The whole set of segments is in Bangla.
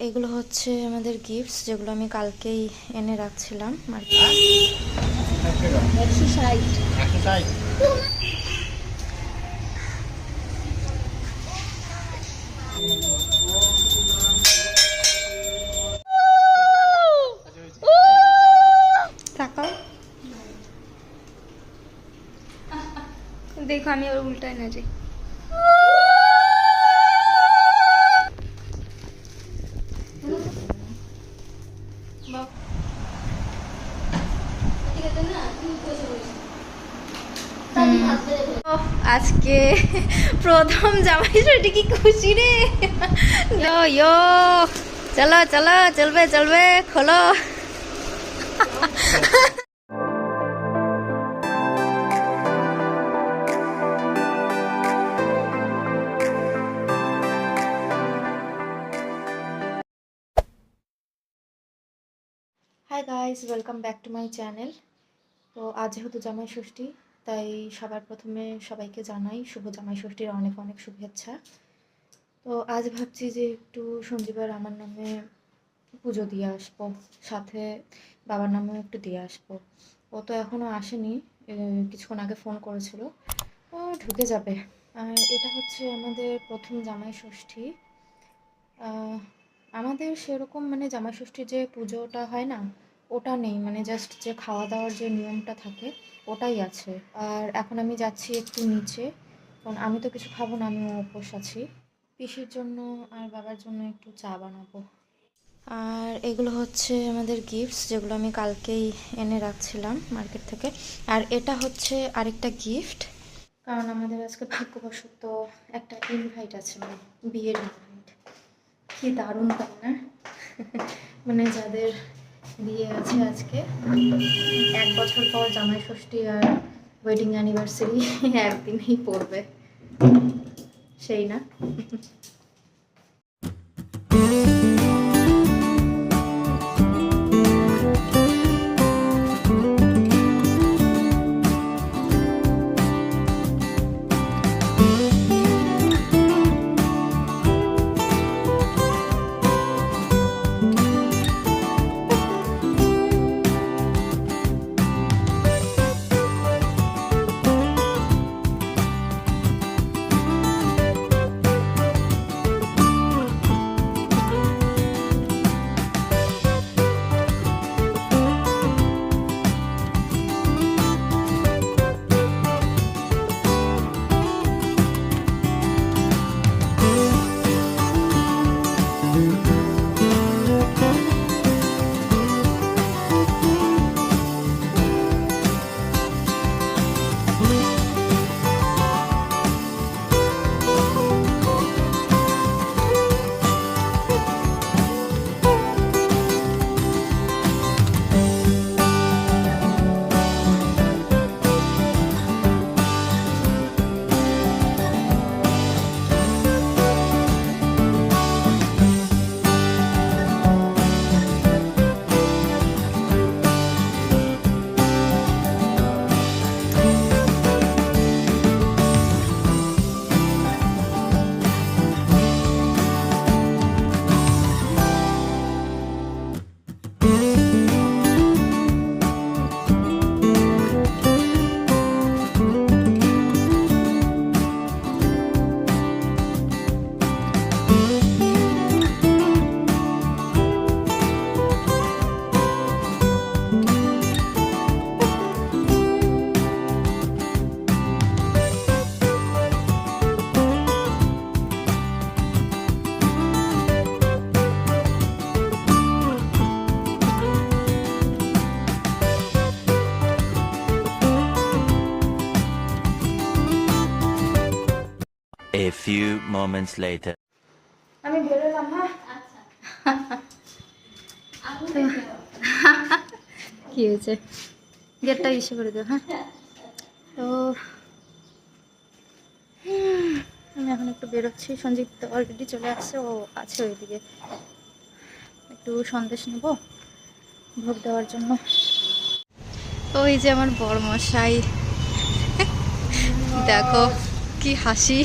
এগুলো হচ্ছে আমাদের গিফটস, যেগুলো আমি কালকেই এনে রাখছিলাম মার্কেটে। 160 তাকাও, দেখো আমি ওর উল্টায় না যাই। আজকে প্রথম জামাই ষষ্ঠী, কি খুশি রে। ইয়ো চলো চলো, চলবে চলবে, খোলো। Hi guys, welcome back to my channel. তো আজ যেহেতু জামাই ষষ্ঠী, তাই সবার প্রথমে সবাইকে জানাই শুভ জামাই ষষ্ঠীর অনেক অনেক শুভেচ্ছা। তো আজ ভাবছি যে একটু সঞ্জীবার আমার নামে পুজো দিয়ে আসবো, সাথে বাবার নামেও একটু দিয়ে আসবো। ও তো এখনও আসেনি, কিছুক্ষণ আগে ফোন করেছিল, ও ঢুকে যাবে। আর এটা হচ্ছে আমাদের প্রথম জামাই ষষ্ঠী। আমাদের সেরকম মানে জামাই ষষ্ঠীর যে পুজোটা হয় না, ওটা নেই, মানে জাস্ট যে খাওয়া দাওয়ার যে নিয়মটা থাকে ওটাই আছে। আর এখন আমি যাচ্ছি একটু নিচে, কারণ আমি তো কিছু খাবো না, আমিও উপোস আছি। পিসির জন্য আর বাবার জন্য একটু চা বানাবো। আর এগুলো হচ্ছে আমাদের গিফটস, যেগুলো আমি কালকেই এনে রাখছিলাম মার্কেট থেকে। আর এটা হচ্ছে আরেকটা গিফট, কারণ আমাদের আজকে ভাগ্যবশত একটা ইনভাইট আছে, মানে বিয়ের ইনভাইট। কি দারুণ তাই না? মানে যাদের বিয়ে আছে আজকে, 1 বছর পর জামাই ষষ্ঠী আর ওয়েডিং অ্যানিভার্সারি একদিনেই পড়বে, সেই না? A few moments later. আমি বেরোলাম, হ্যাঁ। কি হয়েছে, গেটটা ইস্যু করে দেবো, হ্যাঁ। তো আমি এখন একটু বেরোচ্ছি, সঞ্জীব তো অলরেডি চলে আসছে, ও আছে ওইদিকে। একটু সন্দেশ নেব ভোগ দেওয়ার জন্য। ওই যে আমার বড়মশাই, দেখো কি হাসি।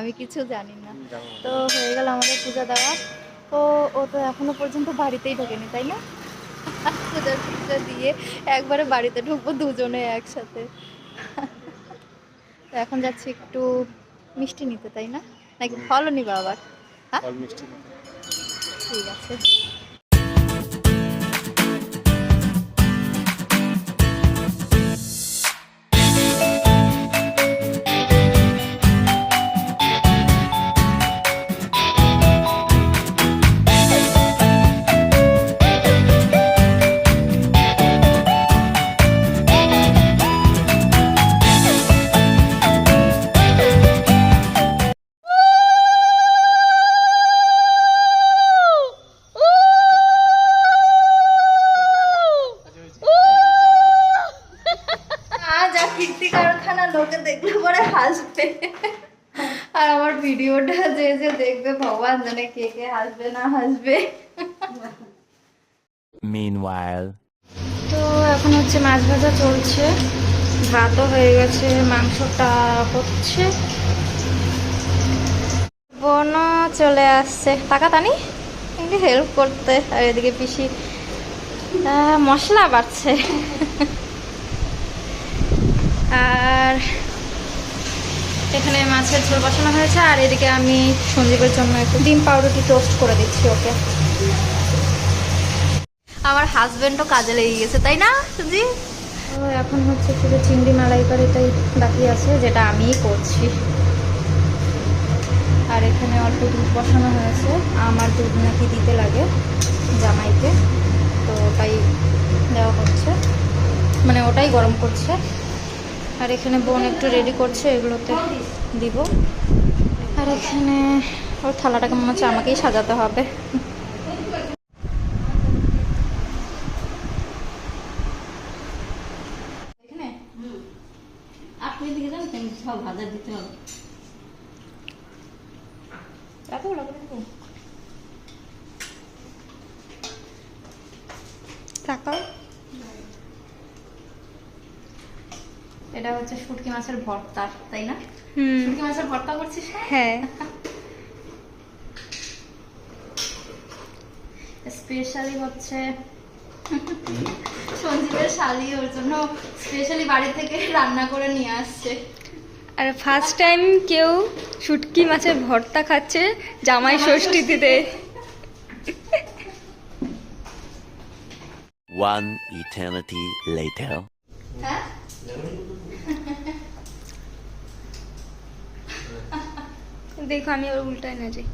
আমি কিছু জানি না। তো হয়ে গেল আমাদের পূজা দেওয়া। তো ও তো এখনো পর্যন্ত বাড়িতেই ঢোকেনি, তাই না? পূজা দিয়ে একবারে বাড়িতে ঢুকবো দুজনে একসাথে। তো এখন যাচ্ছি একটু মিষ্টি নিতে, তাই না? নাকি ফলও নিবা আবার? হ্যাঁ, ঠিক আছে। যা কীর্তি কারখানা, লোকে দেখলে পরে হাসবে। আর আমার ভিডিওটা যে যে দেখবে ভগবান জানে কে কে হাসবে না হাসবে। Meanwhile. তো এখন হচ্ছে মাছ ভাজা চলছে, ভাতও হয়ে গেছে, মাংসটা হচ্ছে, বোনও চলে আসছে টাকা টানি একটু হেল্প করতে। আর এদিকে পিসি মশলা বাড়ছে। আর এখানে মাছের ঝোল বসানো হয়েছে, আর এদিকে আমি সঞ্জীবের জন্য একটু ডিম পাউরুটি টোস্ট করে দিচ্ছি ওকে। আমার হাজবেন্ডও কাজে লেগে গেছে, তাই না সুজি? তো এখন হচ্ছে শুধু চিংড়ি মালাইকারিটাই বাকি আছে, যেটা আমিই করছি। আর এখানে অল্প দুধ বসানো হয়েছে, আমার দুধ নাকি দিতে লাগে জামাইকে, তো ওটাই দেওয়া হচ্ছে, মানে ওটাই গরম করছে। আর এখানে বোন একটু রেডি করছে, এগুলোতে দিব। আর এখানে ওর থালাটাকে মনে হচ্ছে আমাকেই সাজাতে হবে। আপনি দিকে যান, সব ভাজা দিতে হবে। তাকাও, এটা হচ্ছে শুটকি মাছের ভর্তা, তাই না? শুটকি মাছের ভর্তা করছিস? হ্যাঁ। স্পেশালি হচ্ছে সঞ্জীবের শালি, ওর জন্য স্পেশালি বাড়ি থেকে রান্না করে নিয়ে আসছে। আর ফার্স্ট টাইম কেউ শুটকি মাছের ভর্তা খাচ্ছে জামাই ষষ্ঠীতে। One eternity later. হ্যাঁ, দেখো আমি ওর উল্টায় না যাই।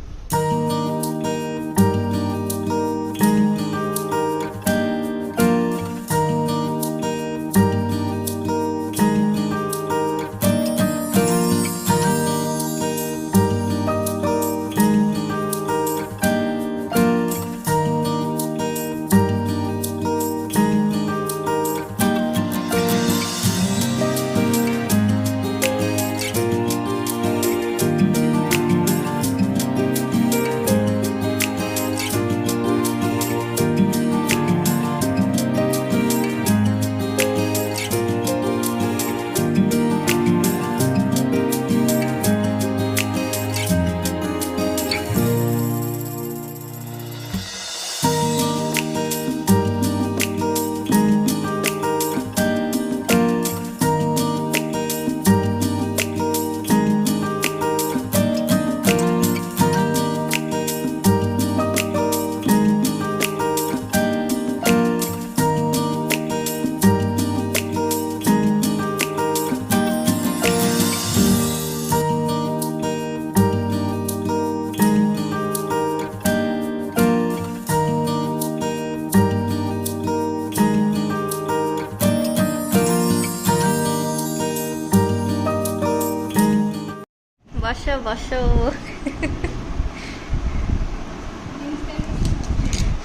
বসো বসো।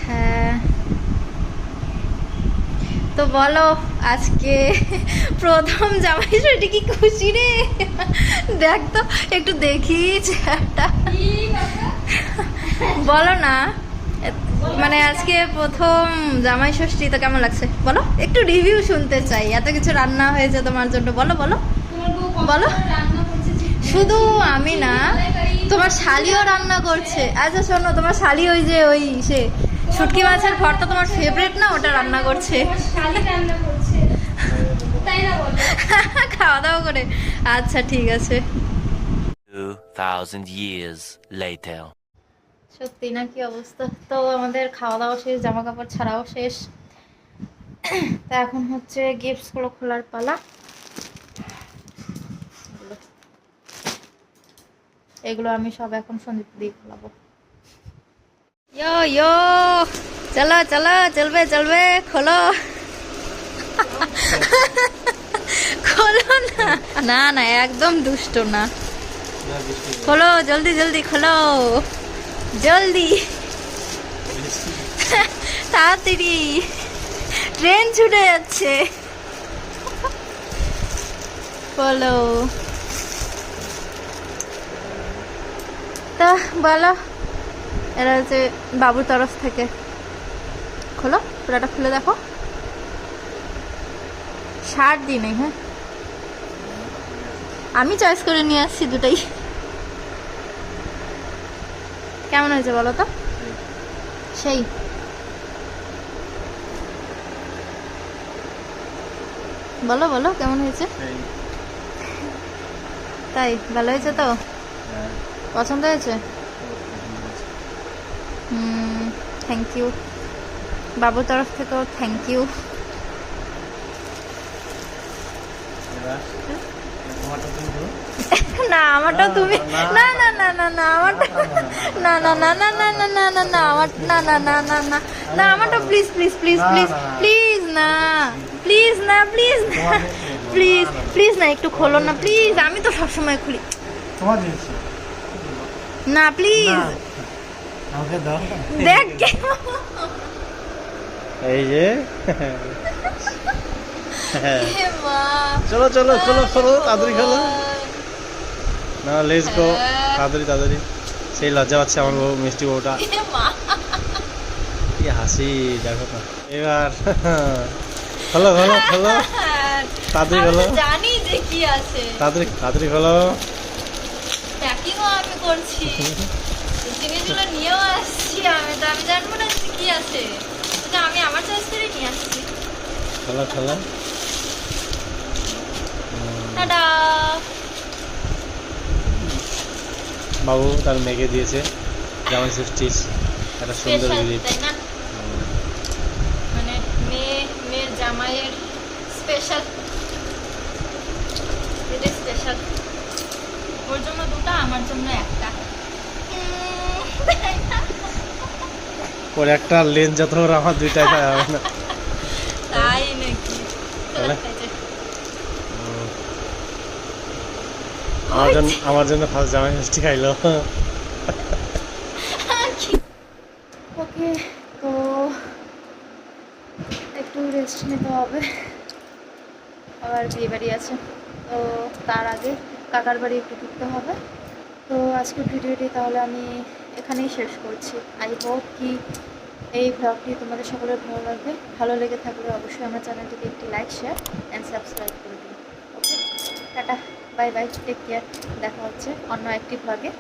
হ্যাঁ, তো বলো আজকে প্রথম জামাই ষষ্ঠী, কি খুশি রে? দেখ তো একটু দেখি চেহারাটা, বলো না। মানে আজকে প্রথম জামাই ষষ্ঠী, তো কেমন লাগছে বলো? একটু রিভিউ শুনতে চাই, এত কিছু রান্না হয়েছে তোমার জন্য, বলো বলো বলো। শুধু আমি না, তোমার শালিও রান্না করছে। আচ্ছা শোনো, তোমার শালি ওই যে ওই সে শুটকি মাছের ভর্তা তোমার ফেভারিট না, ওটা রান্না করছে। খাওয়া দাওয়া করে। আচ্ছা ঠিক আছে। 2,000 years later. সত্যি না, কি অবস্থা। তো আমাদের খাওয়া দাওয়া শেষ, জামা কাপড় ছাড়াও শেষ। তা এখন হচ্ছে গিফটস গুলো খোলার পালা। এগুলো আমি সব এখন সন্দীপ দিয়ে খোলাবো। ইয়ো ইয়ো, চলো চলো, চলবে চলবে, খোলো। খোলো না, না না একদম দুষ্ট না, খোলো জলদি জলদি খোলো, জলদি তাড়াতাড়ি, ট্রেন ছুটে যাচ্ছে। খোলো। তা বলো, এরা হচ্ছে বাবুর তরফ থেকে। খোলো, পুরাটা খুলে দেখো। 60 দিনে, হ্যাঁ আমি চয়েস করে নিয়ে আসছি দুটাই। কেমন হয়েছে বলো তো? সেই বলো বলো কেমন হয়েছে? তাই ভালো হয়েছে তো? পছন্দ হয়েছে? থ্যাংক ইউ, বাবুর তরফ থেকেও থ্যাংক ইউ। না আমারটাও তুমি, না না না না না আমারটা, না না না না না না না না না আমার, না না না না না না আমারটা, please please please please please না, প্লিজ না, প্লিজ না, প্লিজ প্লিজ না, একটু খোলো না প্লিজ, আমি তো সবসময় খুলি। না প্লিজ, দেখ এই যে মা, চলো চলো খোলো খোলো, তাড়াতাড়ি খোলো না, লেটস গো, তাড়াতাড়ি তাড়াতাড়ি। সেই লজ্জা পাচ্ছে আমার বউ, মিষ্টি বউটা। কি হাসি দেখো না। এবার খোলো খোলো খোলো, তাড়াতাড়ি খোলো, জানি যে কি আছে, তাড়াতাড়ি তাড়াতাড়ি খোলো। প্যাকিংও আমি করছি, জিনিসগুলো নিয়েও আসছি। আমি জানবো না যে কি আছে, এটা আমি আমার চয়েস করে নিয়ে আসছি। খোলো খোলো। টাটা। বাবু তার মেয়েকে দিয়েছে জামাই ষষ্ঠীর একটা সুন্দর স্পেশাল গিফট। তাই না, মানে মেয়ের জামাইয়ের স্পেশাল, এটা স্পেশাল। ওর জন্য দুটো, আমার জন্য একটা। ওর একটা লেন্স যত ওর, আমার দুইটাই হবে না। তাই নাকি? তাহলে? আমার জন্য ফার্স্ট জামাই ষষ্ঠী খাইলো। ওকে, তো একটু রেস্ট নিতে হবে, আবার বিয়ে বাড়ি আছে, তো তার আগে কাকার বাড়ি একটু ঘুরতে হবে। তো আজকের ভিডিওটি তাহলে আমি এখানেই শেষ করছি। আই হোপ কি এই ভ্লগটি তোমাদের সকলের ভালো লাগবে। ভালো লেগে থাকলে অবশ্যই আমার চ্যানেলটিকে একটি লাইক, শেয়ার অ্যান্ড সাবস্ক্রাইব করে দিন। Okay, tata, bye bye, take care. দেখা হচ্ছে অন্য একটি ভ্লগে।